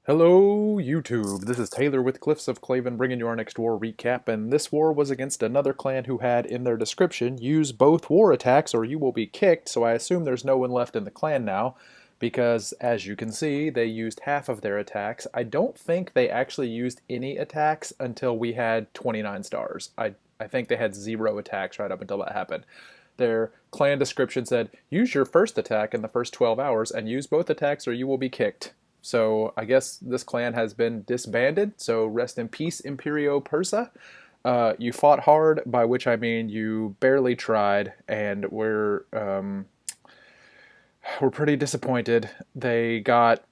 Hello YouTube, this is Taylor with CliffsOfClaven bringing you our next war recap, and this war was against another clan who had in their description, use both war attacks or you will be kicked, so I assume there's no one left in the clan now, because as you can see, they used half of their attacks. I don't think they actually used any attacks until we had 29 stars. I think they had 0 attacks right up until that happened. Their clan description said, use your first attack in the first 12 hours and use both attacks or you will be kicked. So I guess this clan has been disbanded, so rest in peace, IMPERIO PERSA. You fought hard, by which I mean you barely tried, and we're pretty disappointed. They got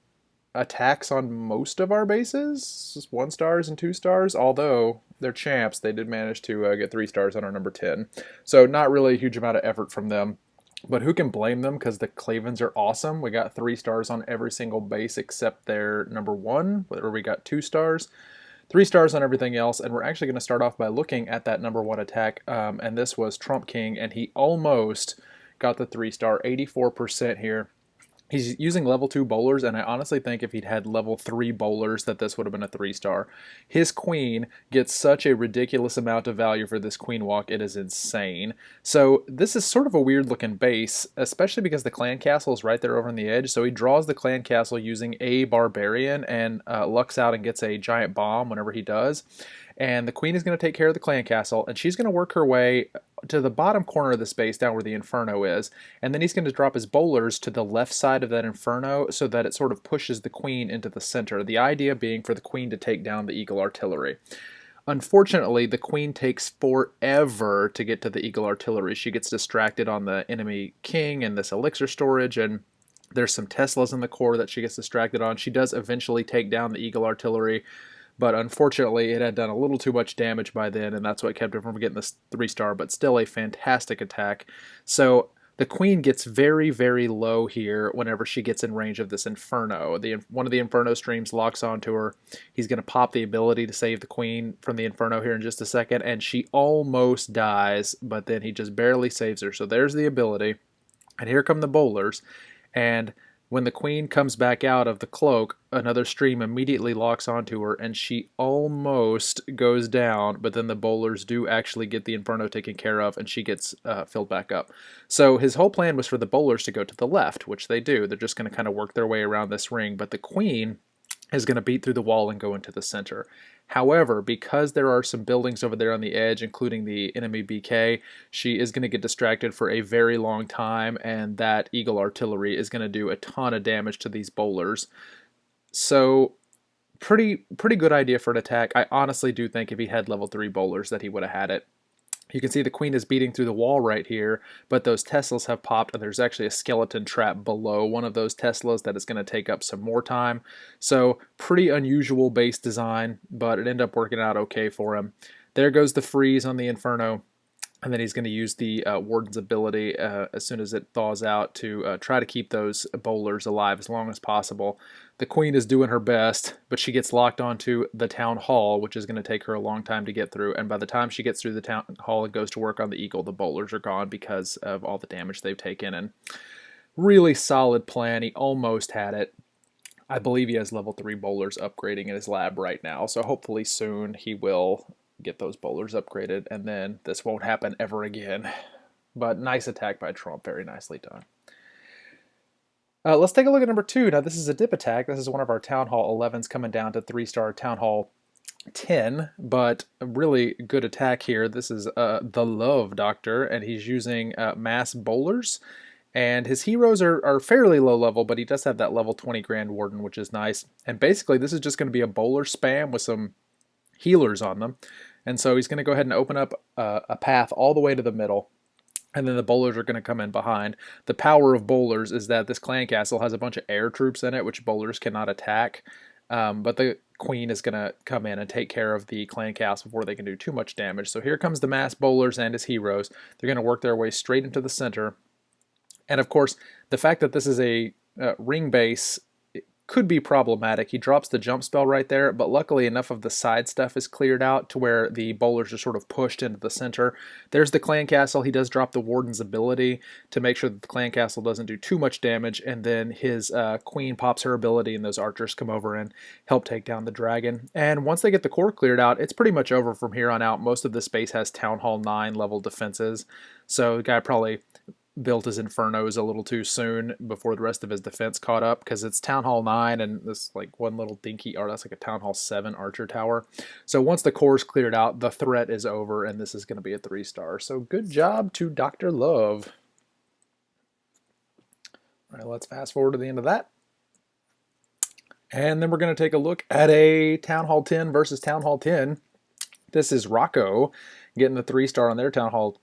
attacks on most of our bases, just 1 stars and 2 stars, although they're champs, they did manage to get 3 stars on our number 10. So not really a huge amount of effort from them. But who can blame them, because the Clavens are awesome. We got 3 stars on every single base except their number 1, where we got 2 stars. 3 stars on everything else, and we're actually going to start off by looking at that number 1 attack, and this was TrumpKing, and he almost got the 3 star, 84% here. He's using level 2 bowlers, and I honestly think if he'd had level 3 bowlers that this would have been a 3 star. His queen gets such a ridiculous amount of value for this queen walk, it is insane. So this is sort of a weird looking base, especially because the clan castle is right there over on the edge, so he draws the clan castle using a barbarian and lucks out and gets a giant bomb whenever he does. And the queen is going to take care of the clan castle, and she's going to work her way to the bottom corner of the space down where the inferno is, and then he's going to drop his bowlers to the left side of that inferno so that it sort of pushes the queen into the center, the idea being for the queen to take down the eagle artillery. Unfortunately, the queen takes forever to get to the eagle artillery. She gets distracted on the enemy king and this elixir storage, and there's some Teslas in the core that she gets distracted on. She does eventually take down the eagle artillery, but unfortunately it had done a little too much damage by then, and that's what kept her from getting this 3 star, but still a fantastic attack. So the queen gets very, very low here whenever she gets in range of this inferno. One of the inferno streams locks onto her. He's going to pop the ability to save the queen from the inferno here in just a second, and she almost dies, but then he just barely saves her. So there's the ability, and here come the bowlers, and when the queen comes back out of the cloak, another stream immediately locks onto her, and she almost goes down, but then the bowlers do actually get the inferno taken care of, and she gets filled back up. So his whole plan was for the bowlers to go to the left, which they do. They're just going to kind of work their way around this ring, but the queen is going to beat through the wall and go into the center. However, because there are some buildings over there on the edge, including the enemy BK, she is going to get distracted for a very long time, and that eagle artillery is going to do a ton of damage to these bowlers. So pretty good idea for an attack. I honestly do think if he had level 3 bowlers that he would have had it. You can see the queen is beating through the wall right here, but those Teslas have popped, and there's actually a skeleton trap below one of those Teslas that is going to take up some more time. So pretty unusual base design, but it ended up working out okay for him. There goes the freeze on the Inferno, and then he's going to use the Warden's ability as soon as it thaws out to try to keep those bowlers alive as long as possible. The queen is doing her best, but she gets locked onto the town hall, which is going to take her a long time to get through. And by the time she gets through the town hall and goes to work on the eagle, the bowlers are gone because of all the damage they've taken. And really solid plan. He almost had it. I believe he has level 3 bowlers upgrading in his lab right now, so hopefully soon he will get those bowlers upgraded, and then this won't happen ever again. But nice attack by Trump, very nicely done. Let's take a look at number 2. Now this is a dip attack. This is one of our Town Hall 11s coming down to 3 star Town Hall 10, but a really good attack here. This is the Love Doctor, and he's using mass bowlers. And his heroes are fairly low level, but he does have that level 20 Grand Warden, which is nice. And basically this is just going to be a bowler spam with some healers on them. And so he's going to go ahead and open up a path all the way to the middle, and then the bowlers are going to come in behind. The power of bowlers is that this clan castle has a bunch of air troops in it, which bowlers cannot attack, but the queen is going to come in and take care of the clan castle before they can do too much damage. So here comes the mass bowlers and his heroes. They're going to work their way straight into the center. And of course, the fact that this is a ring base could be problematic. He drops the jump spell right there, but luckily enough of the side stuff is cleared out to where the bowlers are sort of pushed into the center. There's the clan castle. He does drop the warden's ability to make sure that the clan castle doesn't do too much damage, and then his queen pops her ability, and those archers come over and help take down the dragon. And once they get the core cleared out, it's pretty much over from here on out. Most of this base has Town Hall 9 level defenses, so the guy probably built his Infernos a little too soon before the rest of his defense caught up, because it's Town Hall 9 and this like one little dinky, or that's like a Town Hall 7 archer tower. So once the core's cleared out, the threat is over, and this is going to be a 3-star. So good job to DrLove. All right, let's fast forward to the end of that. And then we're going to take a look at a Town Hall 10 versus Town Hall 10. This is Rocco getting the 3-star on their Town Hall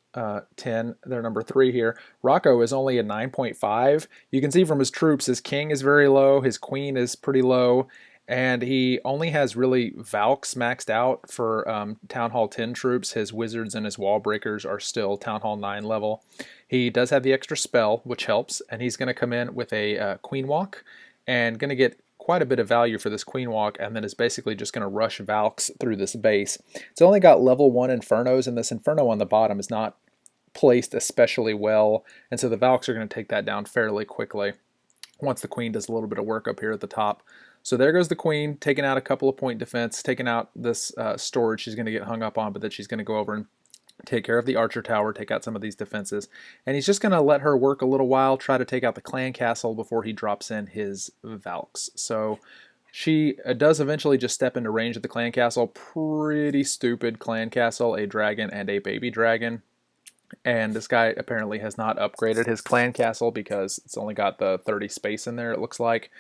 10, their number 3 here. Rocco is only a 9.5. You can see from his troops, his king is very low, his queen is pretty low, and he only has really valks maxed out for Town Hall 10 troops. His wizards and his wall breakers are still Town Hall 9 level. He does have the extra spell, which helps, and he's going to come in with a queen walk and going to get quite a bit of value for this queen walk, and then is basically just going to rush valks through this base. It's only got level 1 infernos, and this inferno on the bottom is not placed especially well, and so the valks are going to take that down fairly quickly once the queen does a little bit of work up here at the top. So there goes the queen, taking out a couple of point defense, taking out this storage she's going to get hung up on, but then she's going to go over and take care of the archer tower, take out some of these defenses, and he's just going to let her work a little while, try to take out the clan castle before he drops in his valks. So she does eventually just step into range of the clan castle. Pretty stupid clan castle, a dragon and a baby dragon. And this guy apparently has not upgraded his clan castle because it's only got the 30 space in there, it looks like.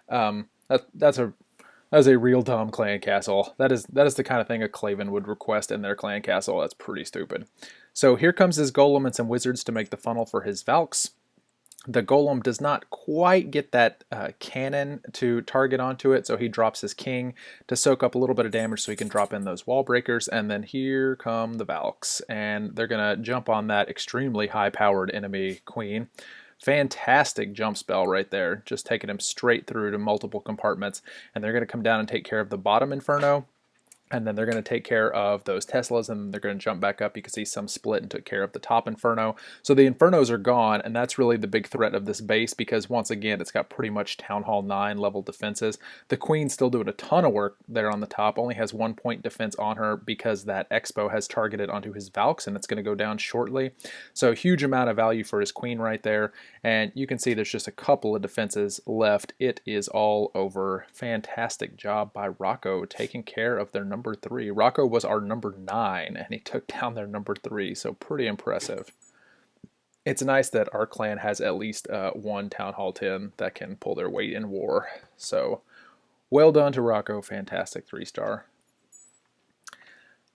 That's a real dumb clan castle. That is the kind of thing a Claven would request in their clan castle. That's pretty stupid. So here comes his golem and some wizards to make the funnel for his valks. The golem does not quite get that cannon to target onto it, so he drops his king to soak up a little bit of damage so he can drop in those wall breakers, and then here come the valks, and they're going to jump on that extremely high-powered enemy queen. Fantastic jump spell right there, just taking him straight through to multiple compartments, and they're going to come down and take care of the bottom inferno, and then they're going to take care of those Teslas, and they're going to jump back up. You can see some split and took care of the top inferno. So the infernos are gone, and that's really the big threat of this base, because once again, it's got pretty much Town Hall 9 level defenses. The queen's still doing a ton of work there on the top, only has 1 point defense on her because that expo has targeted onto his valks, and it's going to go down shortly. So huge amount of value for his queen right there, and you can see there's just a couple of defenses left. It is all over. Fantastic job by Rocco taking care of their number 3. Rocco was our number 9, and he took down their number 3, so pretty impressive. It's nice that our clan has at least one Town Hall 10 that can pull their weight in war. So well done to Rocco. Fantastic 3-star.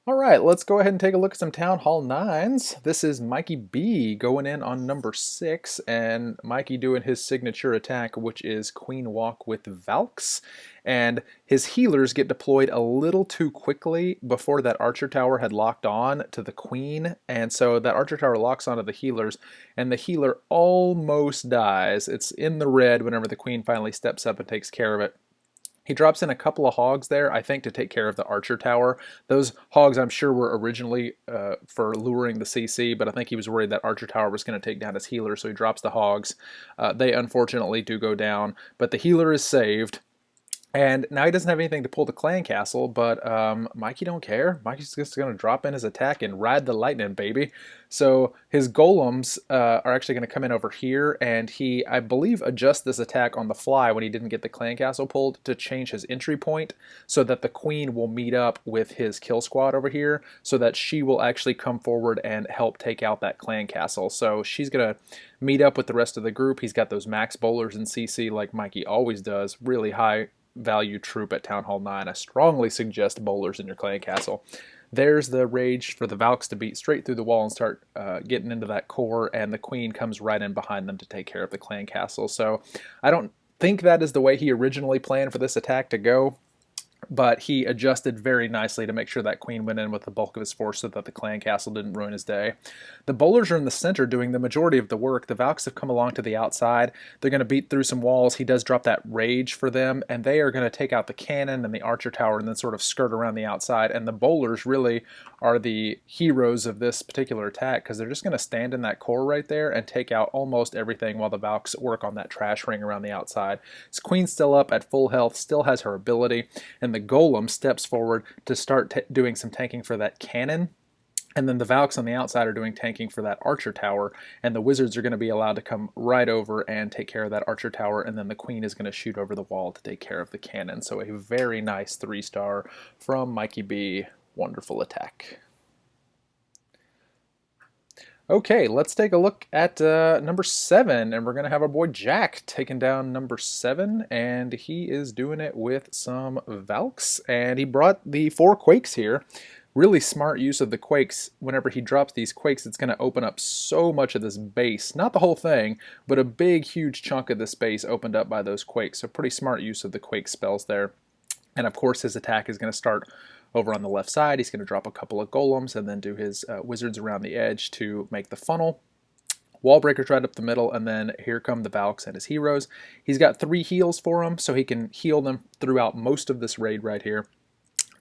All right, let's go ahead and take a look at some Town Hall 9s. This is Mikey B going in on number 6, and Mikey doing his signature attack, which is Queen Walk with Valks. And his healers get deployed a little too quickly before that archer tower had locked on to the queen, and so that archer tower locks onto the healers, and the healer almost dies. It's in the red whenever the queen finally steps up and takes care of it. He drops in a couple of hogs there, I think, to take care of the archer tower. Those hogs, I'm sure, were originally for luring the CC, but I think he was worried that archer tower was going to take down his healer, so he drops the hogs. They unfortunately do go down, but the healer is saved. And now he doesn't have anything to pull the clan castle, but Mikey don't care. Mikey's just going to drop in his attack and ride the lightning, baby. So his golems are actually going to come in over here, and he, I believe, adjusts this attack on the fly when he didn't get the clan castle pulled to change his entry point so that the queen will meet up with his kill squad over here so that she will actually come forward and help take out that clan castle. So she's going to meet up with the rest of the group. He's got those max bowlers in CC like Mikey always does, really high value troop at Town Hall 9. I strongly suggest bowlers in your clan castle. There's the rage for the valks to beat straight through the wall and start getting into that core, and the queen comes right in behind them to take care of the clan castle. So I don't think that is the way he originally planned for this attack to go, but he adjusted very nicely to make sure that queen went in with the bulk of his force so that the clan castle didn't ruin his day. The bowlers are in the center doing the majority of the work. The valks have come along to the outside. They're going to beat through some walls. He does drop that rage for them, and they are going to take out the cannon and the archer tower and then sort of skirt around the outside. And the bowlers really are the heroes of this particular attack because they're just going to stand in that core right there and take out almost everything while the valks work on that trash ring around the outside. His queen's still up at full health, still has her ability, and the golem steps forward to start doing some tanking for that cannon. And then the valks on the outside are doing tanking for that archer tower, and the wizards are going to be allowed to come right over and take care of that archer tower, and then the queen is going to shoot over the wall to take care of the cannon. So a very nice 3-star from Mikey B. Wonderful attack. Okay, let's take a look at number 7, and we're going to have our boy Jack taking down number 7, and he is doing it with some valks, and he brought the 4 quakes here. Really smart use of the quakes. Whenever he drops these quakes, it's going to open up so much of this base. Not the whole thing, but a big, huge chunk of this base opened up by those quakes. So pretty smart use of the quake spells there. And of course, his attack is going to start over on the left side. He's going to drop a couple of golems and then do his wizards around the edge to make the funnel. Wall breakers right up the middle, and then here come the valks and his heroes. He's got 3 heals for them, so he can heal them throughout most of this raid right here.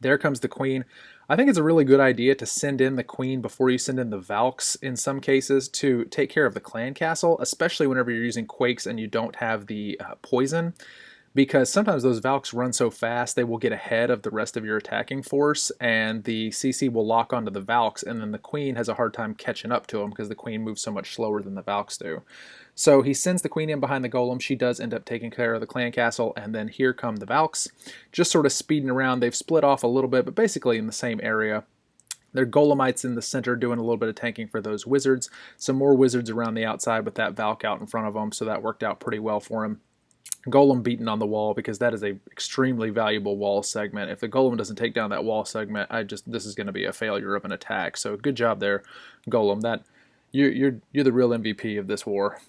There comes the queen. I think it's a really good idea to send in the queen before you send in the valks in some cases to take care of the clan castle, especially whenever you're using quakes and you don't have the poison. Because sometimes those valks run so fast they will get ahead of the rest of your attacking force, and the CC will lock onto the valks, and then the queen has a hard time catching up to them because the queen moves so much slower than the valks do. So he sends the queen in behind the golem. She does end up taking care of the clan castle, and then here come the valks, just sort of speeding around. They've split off a little bit, but basically in the same area. They're golemites in the center doing a little bit of tanking for those wizards. Some more wizards around the outside with that valk out in front of them, so that worked out pretty well for him. Golem beaten on the wall because that is a extremely valuable wall segment. If the golem doesn't take down that wall segment, this is going to be a failure of an attack. So good job there, golem. That you're the real MVP of this war.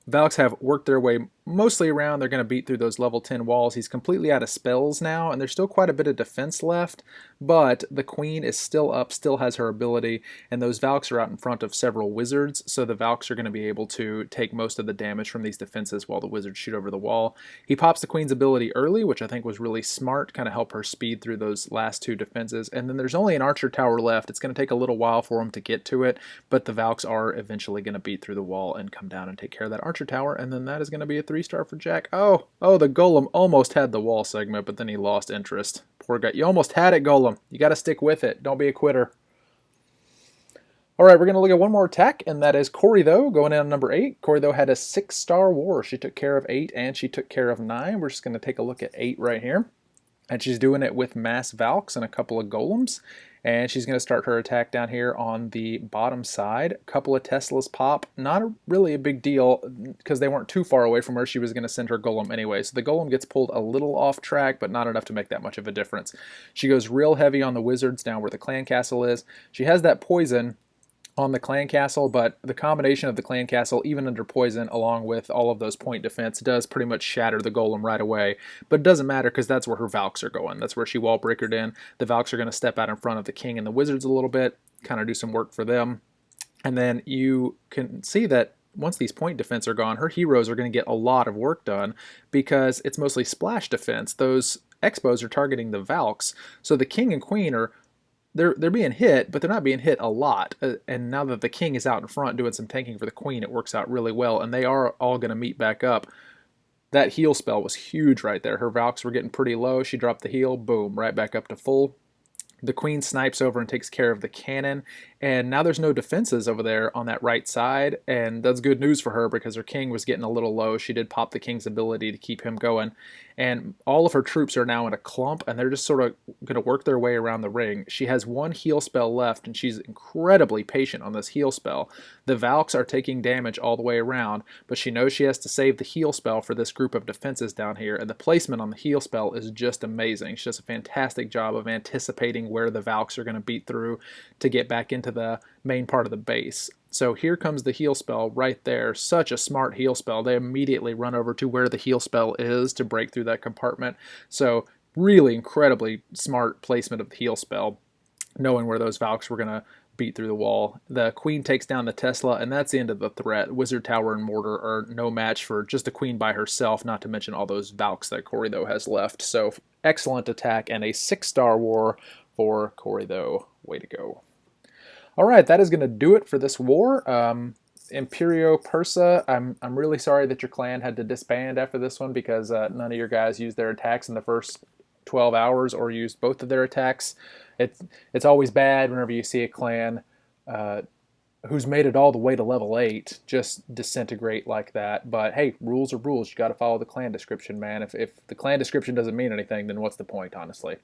Valks have worked their way mostly around. They're going to beat through those level 10 walls. He's completely out of spells now, and there's still quite a bit of defense left, but the queen is still up, still has her ability, and those valks are out in front of several wizards, so the valks are going to be able to take most of the damage from these defenses while the wizards shoot over the wall. He pops the queen's ability early, which I think was really smart, kind of help her speed through those last 2 defenses, and then there's only an archer tower left. It's going to take a little while for him to get to it, but the valks are eventually going to beat through the wall and come down and take care of that archer tower, and then that is going to be a 3-star for Jack. Oh, the golem almost had the wall segment, but then he lost interest. Poor guy. You almost had it, golem. You got to stick with it. Don't be a quitter. All right, we're going to look at one more attack, and that is Corey, though, going in on number 8. Corey, though, had a 6-star war. She took care of 8, and she took care of 9. We're just going to take a look at 8 right here. And she's doing it with mass valks and a couple of golems. And she's going to start her attack down here on the bottom side. A couple of Teslas pop. Not really a big deal because they weren't too far away from where she was going to send her golem anyway. So the golem gets pulled a little off track, but not enough to make that much of a difference. She goes real heavy on the wizards down where the clan castle is. She has that poison on the clan castle, but the combination of the clan castle, even under poison, along with all of those point defense, does pretty much shatter the golem right away. But it doesn't matter because that's where her valks are going. That's where she wall breakered in. The valks are going to step out in front of the king and the wizards a little bit, kind of do some work for them. And then you can see that once these point defense are gone, her heroes are going to get a lot of work done because it's mostly splash defense. Those expos are targeting the valks, so the king and queen are they're being hit, but they're not being hit a lot. And now that the king is out in front doing some tanking for the queen, it works out really well, and they are all going to meet back up. That heal spell was huge right there. Her valks were getting pretty low. She dropped the heal, boom, right back up to full. The queen snipes over and takes care of the cannon, and now there's no defenses over there on that right side, and that's good news for her because her king was getting a little low. She did pop the king's ability to keep him going, and all of her troops are now in a clump, and they're just sort of going to work their way around the ring. She has 1 heal spell left, and she's incredibly patient on this heal spell. The valks are taking damage all the way around, but she knows she has to save the heal spell for this group of defenses down here, and the placement on the heal spell is just amazing. She does a fantastic job of anticipating where the valks are going to beat through to get back into the main part of the base. So here comes the heal spell right there. Such a smart heal spell. They immediately run over to where the heal spell is to break through that compartment. So really incredibly smart placement of the heal spell, knowing where those valks were going to beat through the wall. The queen takes down the Tesla, and that's the end of the threat. Wizard Tower and Mortar are no match for just the queen by herself, not to mention all those valks that Corey, though, has left. So excellent attack and a 6-star war for Corey, though. Way to go. All right, that is going to do it for this war. IMPERIO PERSA, I'm really sorry that your clan had to disband after this one because none of your guys used their attacks in the first 12 hours or used both of their attacks. It's always bad whenever you see a clan who's made it all the way to level 8 just disintegrate like that. But hey, rules are rules. You got to follow the clan description, man. If the clan description doesn't mean anything, then what's the point, honestly?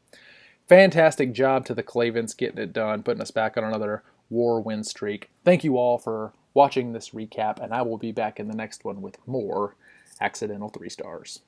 Fantastic job to the Clavens getting it done, putting us back on another war win streak. Thank you all for watching this recap, and I will be back in the next one with more accidental 3 stars.